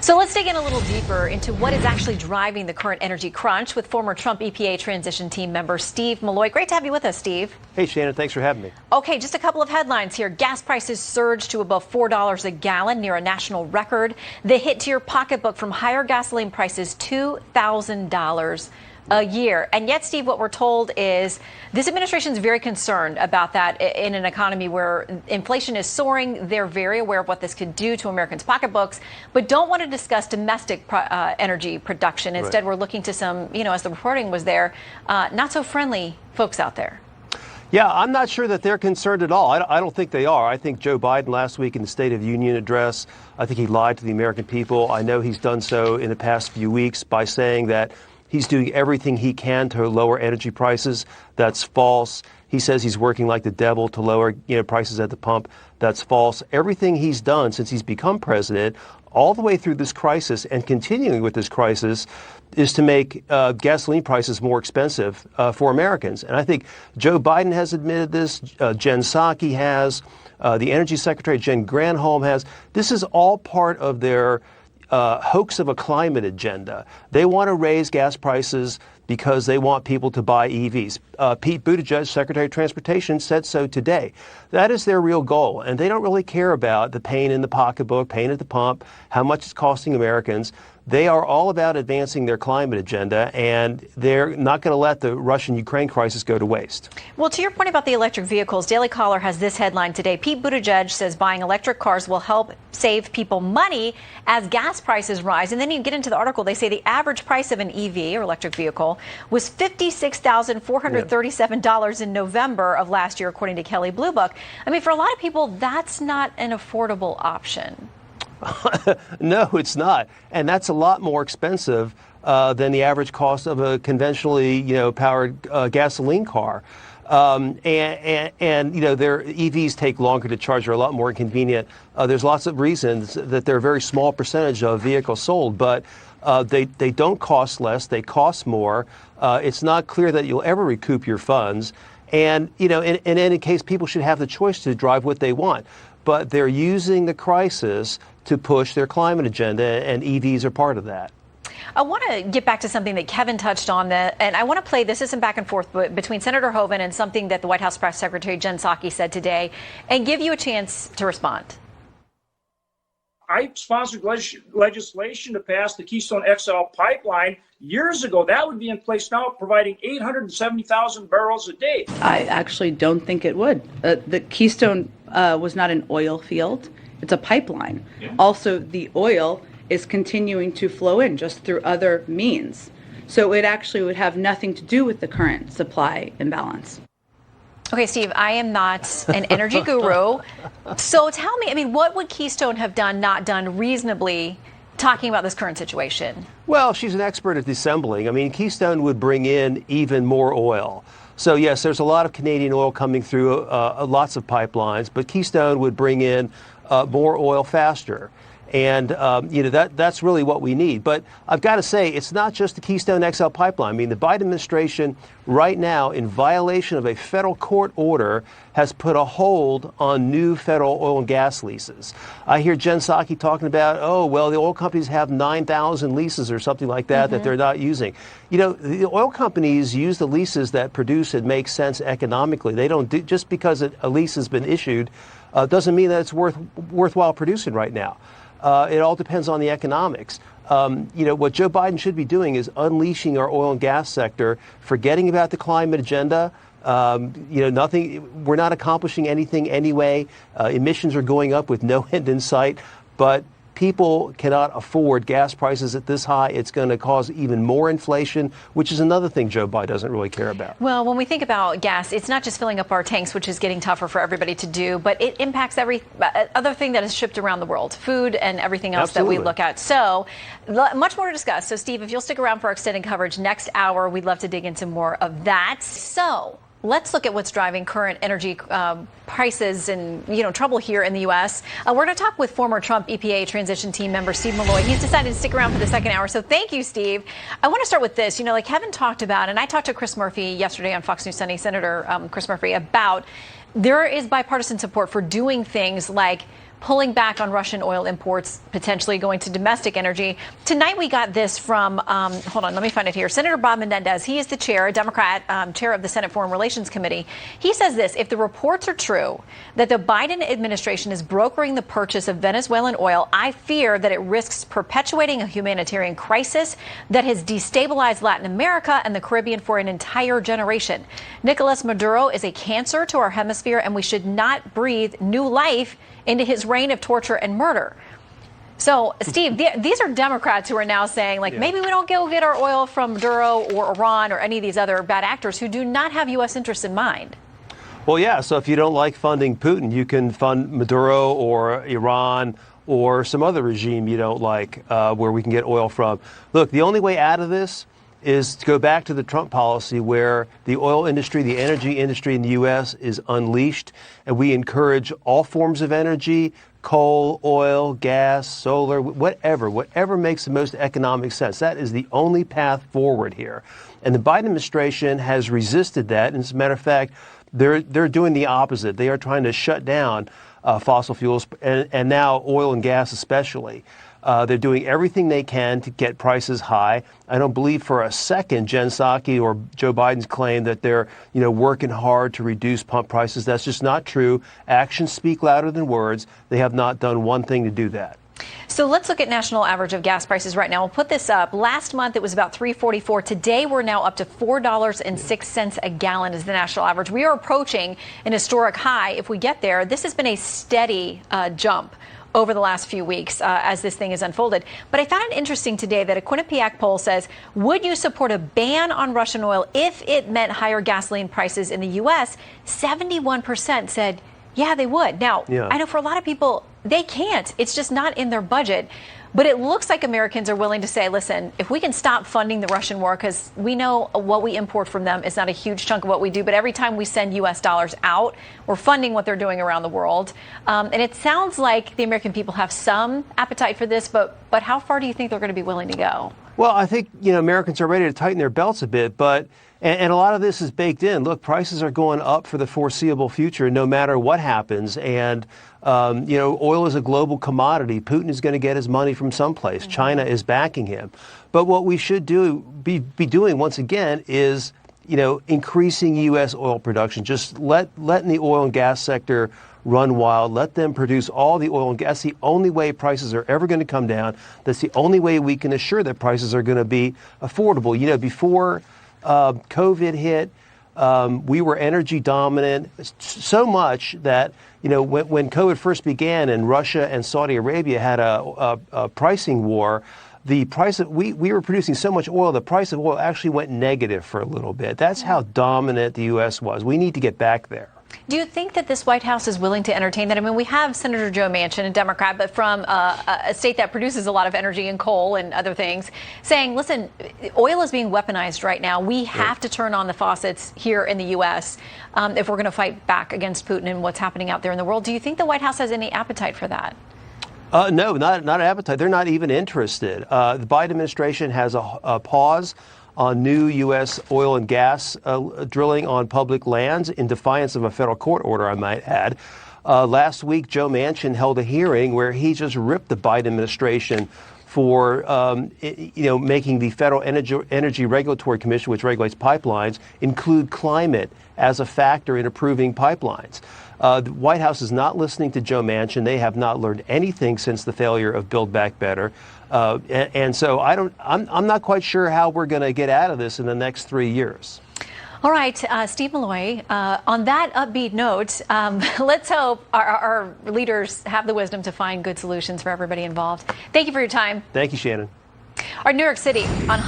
So let's dig in a little deeper into what is actually driving the current energy crunch with former Trump EPA transition team member Steve Milloy. Great to have you with us, Steve. Hey, Shannon, thanks for having me. Okay, just a couple of headlines here. Gas prices surged to above $4 a gallon, near a national record. The hit to your pocketbook from higher gasoline prices, $2,000 a year. And yet, Steve, what we're told is this administration is very concerned about that in an economy where inflation is soaring. They're very aware of what this could do to Americans' pocketbooks, but don't want to discuss domestic energy production. Instead, We're looking to some, as the reporting was there, not so friendly folks out there. Yeah, I'm not sure that they're concerned at all. I don't think they are. I think Joe Biden last week in the State of the Union address, I think he lied to the American people. I know he's done so in the past few weeks by saying that he's doing everything he can to lower energy prices. That's false. He says he's working like the devil to lower, prices at the pump. That's false. Everything he's done since he's become president, all the way through this crisis and continuing with this crisis, is to make gasoline prices more expensive for Americans. And I think Joe Biden has admitted this. Jen Psaki has. The Energy Secretary, Jen Granholm, has. This is all part of their hoax of a climate agenda. They want to raise gas prices because they want people to buy EVs. Pete Buttigieg, Secretary of Transportation, said so today. That is their real goal, and they don't really care about the pain in the pocketbook, pain at the pump, how much it's costing Americans. They are all about advancing their climate agenda, and they're not going to let the Russian-Ukraine crisis go to waste. Well, to your point about the electric vehicles, Daily Caller has this headline today. Pete Buttigieg says buying electric cars will help save people money as gas prices rise. And then you get into the article, they say the average price of an EV or electric vehicle was $56,437 in November of last year, according to Kelley Blue Book. I mean, for a lot of people, that's not an affordable option. No, it's not. And that's a lot more expensive than the average cost of a conventionally, powered gasoline car. And their EVs take longer to charge. They're a lot more inconvenient. There's lots of reasons that they're a very small percentage of vehicles sold, but they don't cost less. They cost more. It's not clear that you'll ever recoup your funds. And, in any case, people should have the choice to drive what they want. But they're using the crisis to push their climate agenda, and EVs are part of that. I want to get back to something that Kevin touched on, and I want to play this some back and forth between Senator Hoeven and something that the White House Press Secretary Jen Psaki said today, and give you a chance to respond. I sponsored legislation to pass the Keystone XL pipeline years ago. That would be in place now, providing 870,000 barrels a day. I actually don't think it would. The Keystone was not an oil field. It's a pipeline. Yeah. Also, the oil is continuing to flow in just through other means. So it actually would have nothing to do with the current supply imbalance. Okay, Steve, I am not an energy guru. So tell me, what would Keystone have not done reasonably talking about this current situation? Well, she's an expert at dissembling. Keystone would bring in even more oil. So, yes, there's a lot of Canadian oil coming through lots of pipelines, but Keystone would bring in more oil faster. And, that's really what we need. But I've got to say, it's not just the Keystone XL pipeline. The Biden administration right now, in violation of a federal court order, has put a hold on new federal oil and gas leases. I hear Jen Psaki talking about, the oil companies have 9,000 leases or something like that that they're not using. The oil companies use the leases that produce and make sense economically. They don't do, just because a lease has been issued doesn't mean that it's worthwhile producing right now. It all depends on the economics. What Joe Biden should be doing is unleashing our oil and gas sector, forgetting about the climate agenda. Nothing. We're not accomplishing anything anyway. Emissions are going up with no end in sight. But people cannot afford gas prices at this high. It's going to cause even more inflation, which is another thing Joe Biden doesn't really care about. Well, when we think about gas, it's not just filling up our tanks, which is getting tougher for everybody to do, but it impacts every other thing that is shipped around the world, food and everything else Absolutely. That we look at. So much more to discuss. So, Steve, if you'll stick around for our extended coverage next hour, we'd love to dig into more of that. So let's look at what's driving current energy prices and, trouble here in the U.S. We're going to talk with former Trump EPA transition team member Steve Milloy. He's decided to stick around for the second hour. So thank you, Steve. I want to start with this. Like Kevin talked about, and I talked to Chris Murphy yesterday on Fox News Sunday, Senator Chris Murphy, about there is bipartisan support for doing things like pulling back on Russian oil imports, potentially going to domestic energy. Tonight we got this from, hold on, let me find it here. Senator Bob Menendez, he is the chair, a Democrat, chair of the Senate Foreign Relations Committee. He says this: if the reports are true that the Biden administration is brokering the purchase of Venezuelan oil, I fear that it risks perpetuating a humanitarian crisis that has destabilized Latin America and the Caribbean for an entire generation. Nicolas Maduro is a cancer to our hemisphere, and we should not breathe new life into his reign of torture and murder. So, Steve, these are Democrats who are now saying, like, maybe we don't go get our oil from Maduro or Iran or any of these other bad actors who do not have U.S. interests in mind. Well, yeah, so if you don't like funding Putin, you can fund Maduro or Iran or some other regime you don't like, where we can get oil from. Look, the only way out of this is to go back to the Trump policy where the oil industry, the energy industry in the U.S. is unleashed, and we encourage all forms of energy, coal, oil, gas, solar, whatever makes the most economic sense. That is the only path forward here. And the Biden administration has resisted that. And as a matter of fact, they're doing the opposite. They are trying to shut down fossil fuels, and now oil and gas especially. They're doing everything they can to get prices high. I don't believe for a second Jen Psaki or Joe Biden's claim that they're, working hard to reduce pump prices. That's just not true. Actions speak louder than words. They have not done one thing to do that. So let's look at national average of gas prices right now. We'll put this up. Last month it was about $3.44. Today we're now up to $4.06 a gallon is the national average. We are approaching an historic high. If we get there, this has been a steady jump over the last few weeks as this thing has unfolded. But I found it interesting today that a Quinnipiac poll says, would you support a ban on Russian oil if it meant higher gasoline prices in the U.S.? 71% said, yeah, they would. Now, I know for a lot of people, they can't. It's just not in their budget. But it looks like Americans are willing to say, listen, if we can stop funding the Russian war, because we know what we import from them is not a huge chunk of what we do, but every time we send U.S. dollars out, we're funding what they're doing around the world. And it sounds like the American people have some appetite for this, but how far do you think they're going to be willing to go? Well, I think, Americans are ready to tighten their belts a bit, but and a lot of this is baked in. Look, prices are going up for the foreseeable future, no matter what happens. And, oil is a global commodity. Putin is going to get his money from someplace. Mm-hmm. China is backing him. But what we should be doing once again is, increasing U.S. oil production. Just letting the oil and gas sector run wild. Let them produce all the oil and gas. That's the only way prices are ever going to come down. That's the only way we can assure that prices are going to be affordable. Before COVID hit, we were energy dominant so much that, when COVID first began and Russia and Saudi Arabia had a pricing war, the price of we were producing so much oil, the price of oil actually went negative for a little bit. That's how dominant the U.S. was. We need to get back there. Do you think that this White House is willing to entertain that? I mean, we have Senator Joe Manchin, a Democrat, but from a state that produces a lot of energy and coal and other things, saying, listen, oil is being weaponized right now. We have to turn on the faucets here in the U.S. If we're going to fight back against Putin and what's happening out there in the world. Do you think the White House has any appetite for that? No, not an appetite. They're not even interested. The Biden administration has a pause on new U.S. oil and gas drilling on public lands in defiance of a federal court order, I might add. Last week, Joe Manchin held a hearing where he just ripped the Biden administration for, making the Federal Energy Regulatory Commission, which regulates pipelines, include climate as a factor in approving pipelines. The White House is not listening to Joe Manchin. They have not learned anything since the failure of Build Back Better. And so I'm not quite sure how we're going to get out of this in the next 3 years. All right, Steve Milloy, on that upbeat note, let's hope our leaders have the wisdom to find good solutions for everybody involved. Thank you for your time. Thank you, Shannon. Our New York City on